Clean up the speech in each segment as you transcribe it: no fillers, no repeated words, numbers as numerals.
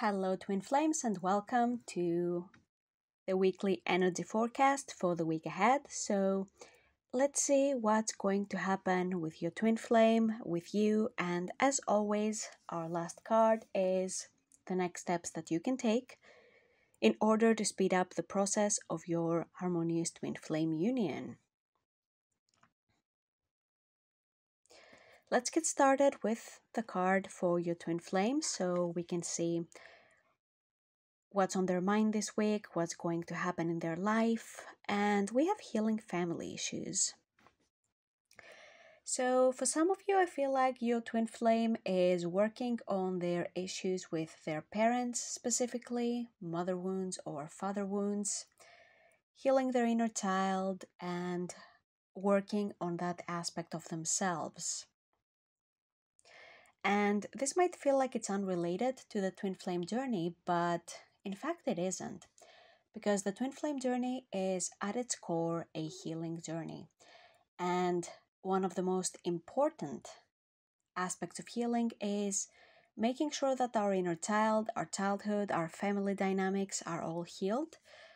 Hello, Twin Flames, and welcome to the weekly energy forecast for the week ahead. So, let's see what's going to happen with your Twin Flame, with you, and as always, our last card is the next steps that you can take in order to speed up the process of your harmonious Twin Flame union. Let's get started with the card for your Twin Flame so we can see what's on their mind this week, what's going to happen in their life, and we have healing family issues. So for some of you, I feel like your twin flame is working on their issues with their parents, specifically mother wounds or father wounds, healing their inner child and working on that aspect of themselves. And this might feel like it's unrelated to the twin flame journey, but in fact it isn't. Because the twin flame journey is at its core a healing journey. And one of the most important aspects of healing is making sure that our inner child, our childhood, our family dynamics are all healed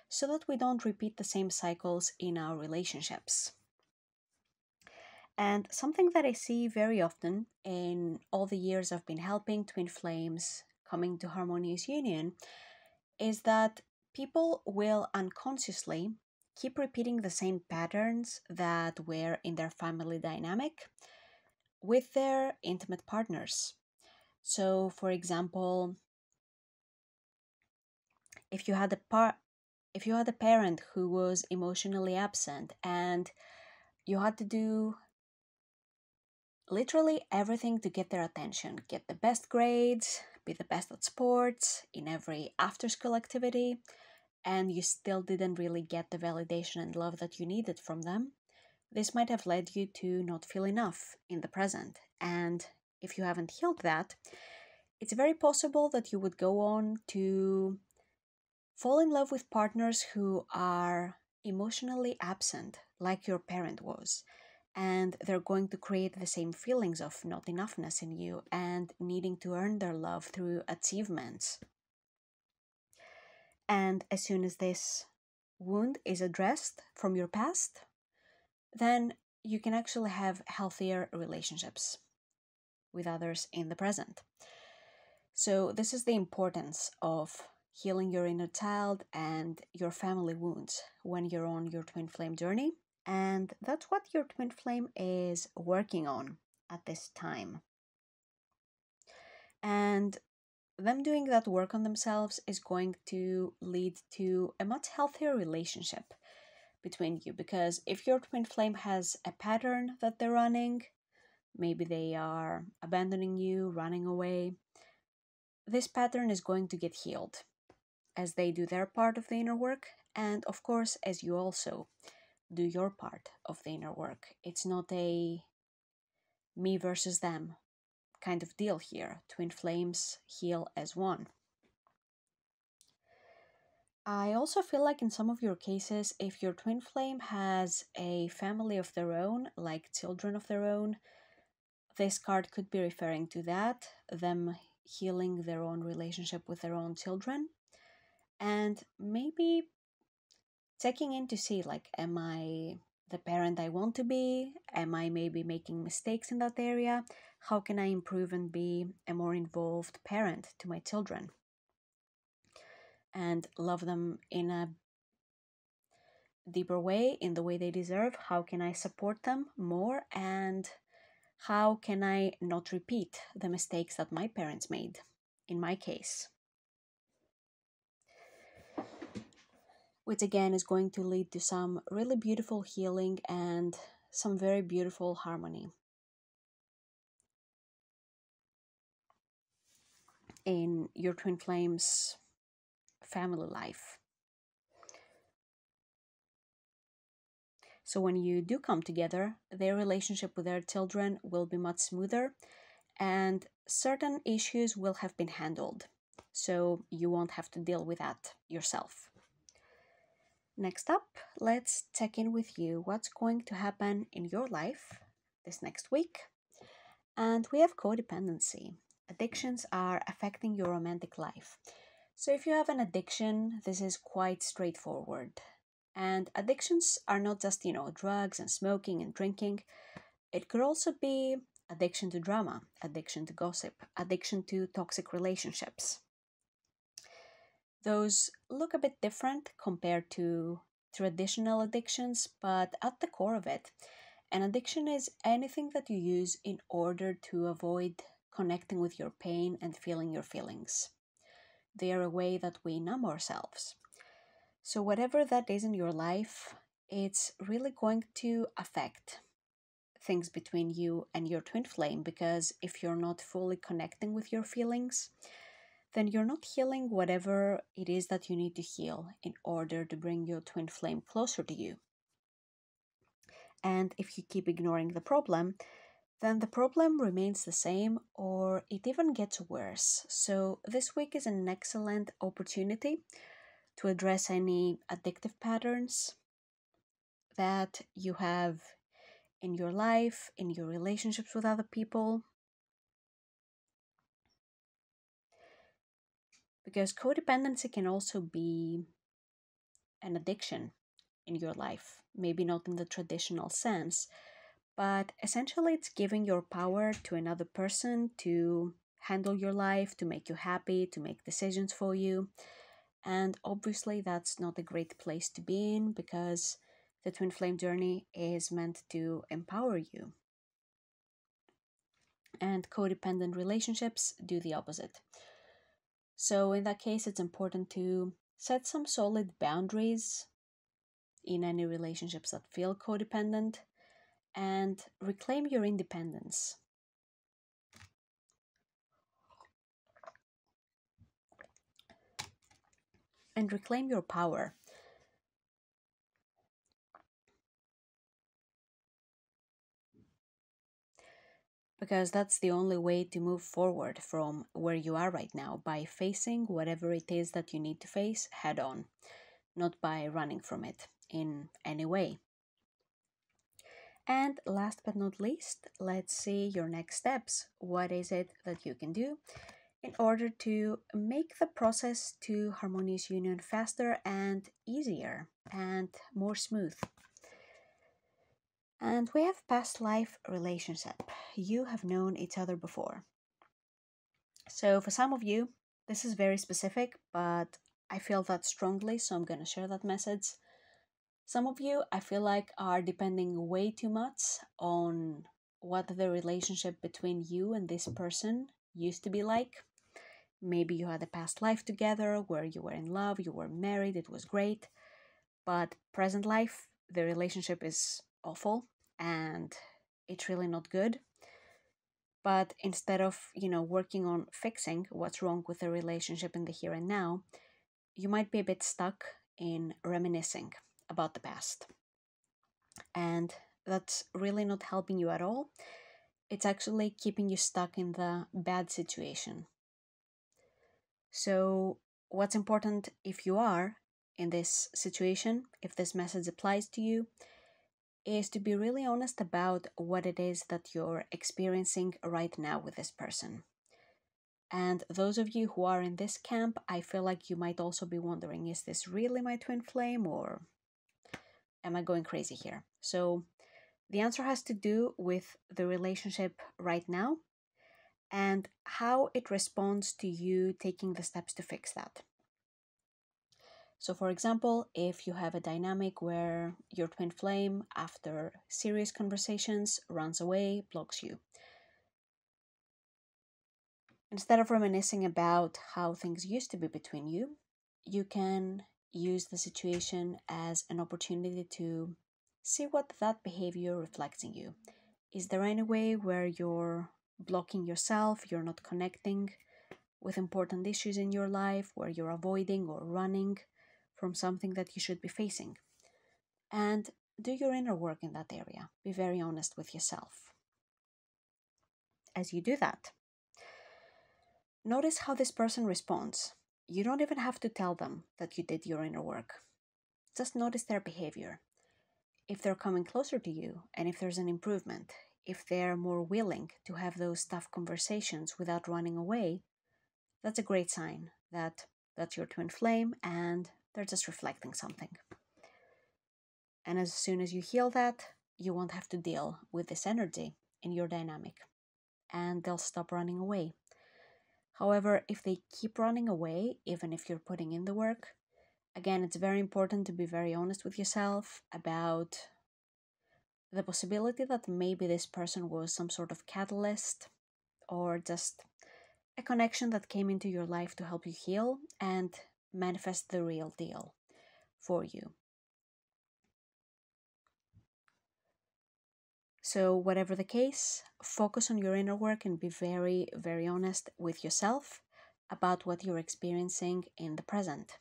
so that we don't repeat the same cycles in our relationships. And something that I see very often in all the years I've been helping twin flames coming to harmonious union is that people will unconsciously keep repeating the same patterns that were in their family dynamic with their intimate partners. So, for example, if you had a parent who was emotionally absent and you had to do literally everything to get their attention, get the best grades, be the best at sports, in every after school activity, and you still didn't really get the validation and love that you needed from them, this might have led you to not feel enough in the present. And if you haven't healed that, it's very possible that you would go on to fall in love with partners who are emotionally absent, like your parent was. And they're going to create the same feelings of not enoughness in you and needing to earn their love through achievements. And as soon as this wound is addressed from your past, then you can actually have healthier relationships with others in the present. So this is the importance of healing your inner child and your family wounds when you're on your twin flame journey. And that's what your twin flame is working on at this time. And them doing that work on themselves is going to lead to a much healthier relationship between you. Because if your twin flame has a pattern that they're running, maybe they are abandoning you, running away, this pattern is going to get healed as they do their part of the inner work, and of course, as you also do your part of the inner work. It's not a me versus them kind of deal here. Twin flames heal as one. I also feel like in some of your cases, if your twin flame has a family of their own, like children of their own, this card could be referring to that, them healing their own relationship with their own children, and maybe checking in to see, like, am I the parent I want to be? Am I maybe making mistakes in that area? How can I improve and be a more involved parent to my children and love them in a deeper way, in the way they deserve? How can I support them more? And how can I not repeat the mistakes that my parents made in my case? Which again is going to lead to some really beautiful healing and some very beautiful harmony in your twin flames family life. So when you do come together, their relationship with their children will be much smoother and certain issues will have been handled. So you won't have to deal with that yourself. Next up, let's check in with you. What's going to happen in your life this next week? And we have codependency. addictions are affecting your romantic life. So if you have an addiction, this is quite straightforward. And addictions are not just, drugs and smoking and drinking. It could also be addiction to drama, addiction to gossip, addiction to toxic relationships. Those look a bit different compared to traditional addictions, but at the core of it, an addiction is anything that you use in order to avoid connecting with your pain and feeling your feelings. They are a way that we numb ourselves. So, whatever that is in your life, it's really going to affect things between you and your twin flame, because if you're not fully connecting with your feelings, then you're not healing whatever it is that you need to heal in order to bring your twin flame closer to you. And if you keep ignoring the problem, then the problem remains the same or it even gets worse. So, this week is an excellent opportunity to address any addictive patterns that you have in your life, in your relationships with other people. Because codependency can also be an addiction in your life. Maybe not in the traditional sense, but essentially it's giving your power to another person to handle your life, to make you happy, to make decisions for you. And obviously, that's not a great place to be in, because the twin flame journey is meant to empower you. And codependent relationships do the opposite. So, in that case, it's important to set some solid boundaries in any relationships that feel codependent and reclaim your independence. And reclaim your power. Because that's the only way to move forward from where you are right now, by facing whatever it is that you need to face head on, not by running from it in any way. And last but not least, let's see your next steps. What is it that you can do in order to make the process to harmonious union faster and easier and more smooth? And we have past life relationship. You have known each other before. So for some of you, this is very specific, but I feel that strongly, so I'm going to share that message. Some of you, I feel like, are depending way too much on what the relationship between you and this person used to be like. Maybe you had a past life together where you were in love, you were married, it was great. But present life, the relationship is awful and it's really not good. But instead of, working on fixing what's wrong with the relationship in the here and now, you might be a bit stuck in reminiscing about the past. And that's really not helping you at all. It's actually keeping you stuck in the bad situation. So, what's important if you are in this situation, if this message applies to you, is to be really honest about what it is that you're experiencing right now with this person. And those of you who are in this camp, I feel like you might also be wondering, is this really my twin flame, or am I going crazy here? So the answer has to do with the relationship right now and how it responds to you taking the steps to fix that. So for example, if you have a dynamic where your twin flame, after serious conversations, runs away, blocks you, instead of reminiscing about how things used to be between you, you can use the situation as an opportunity to see what that behavior reflects in you. Is there any way where you're blocking yourself, you're not connecting with important issues in your life, where you're avoiding or running from something that you should be facing? And do your inner work in that area. Be very honest with yourself. As you do that, notice how this person responds. You don't even have to tell them that you did your inner work. Just notice their behavior. If they're coming closer to you and if there's an improvement, if they're more willing to have those tough conversations without running away, that's a great sign that that's your twin flame and they're just reflecting something. And as soon as you heal that, you won't have to deal with this energy in your dynamic and they'll stop running away. However, if they keep running away, even if you're putting in the work, again, it's very important to be very honest with yourself about the possibility that maybe this person was some sort of catalyst or just a connection that came into your life to help you heal and manifest the real deal for you. So, whatever the case, focus on your inner work and be very, very honest with yourself about what you're experiencing in the present.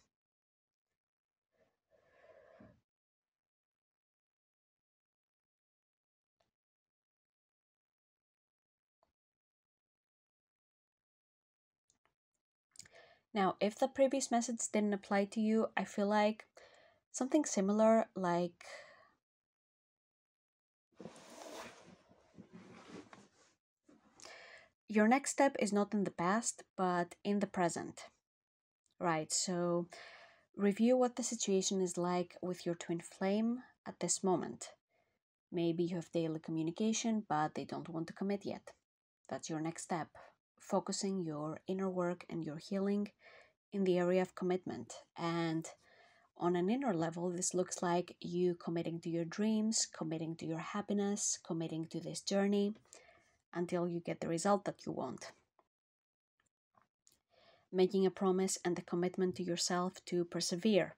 Now, if the previous message didn't apply to you, I feel like something similar, like your next step is not in the past, but in the present, right? So review what the situation is like with your twin flame at this moment. Maybe you have daily communication, but they don't want to commit yet. That's your next step. Focusing your inner work and your healing in the area of commitment. And on an inner level, this looks like you committing to your dreams, committing to your happiness, committing to this journey until you get the result that you want. Making a promise and a commitment to yourself to persevere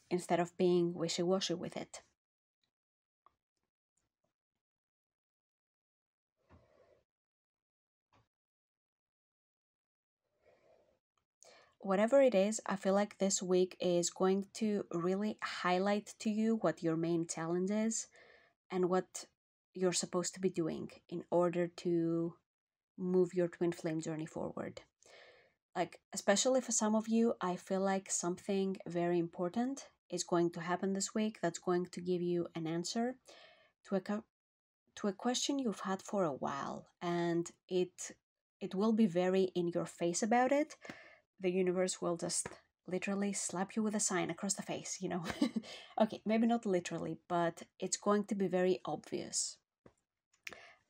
instead of being wishy-washy with it. Whatever it is, I feel like this week is going to really highlight to you what your main challenge is and what you're supposed to be doing in order to move your twin flame journey forward. Like, especially for some of you, I feel like something very important is going to happen this week that's going to give you an answer to a question you've had for a while, and it will be very in your face about it. The universe will just literally slap you with a sign across the face, you know. Okay, maybe not literally, but it's going to be very obvious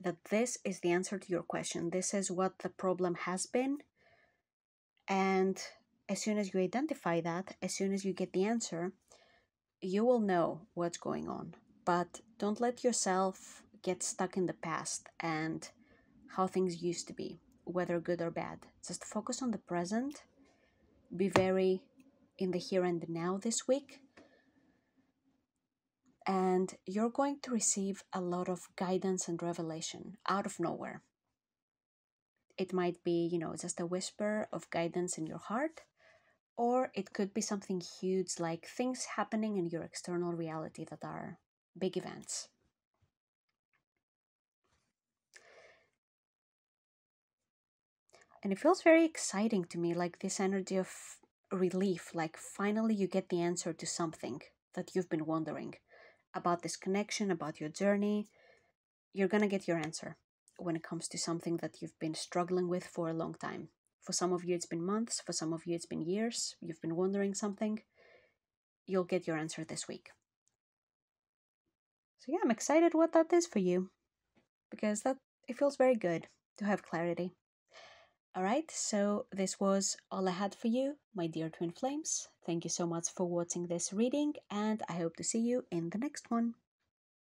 that this is the answer to your question. This is what the problem has been. And as soon as you identify that, as soon as you get the answer, you will know what's going on. But don't let yourself get stuck in the past and how things used to be, whether good or bad. Just focus on the present. Be very in the here and now this week. And you're going to receive a lot of guidance and revelation out of nowhere. It might be, just a whisper of guidance in your heart, or it could be something huge like things happening in your external reality that are big events. And it feels very exciting to me, like this energy of relief, like finally you get the answer to something that you've been wondering about, this connection, about your journey. You're going to get your answer when it comes to something that you've been struggling with for a long time. For some of you, it's been months. For some of you, it's been years. You've been wondering something. You'll get your answer this week. So yeah, I'm excited what that is for you, because it feels very good to have clarity. Alright, so this was all I had for you, my dear twin flames. Thank you so much for watching this reading, and I hope to see you in the next one.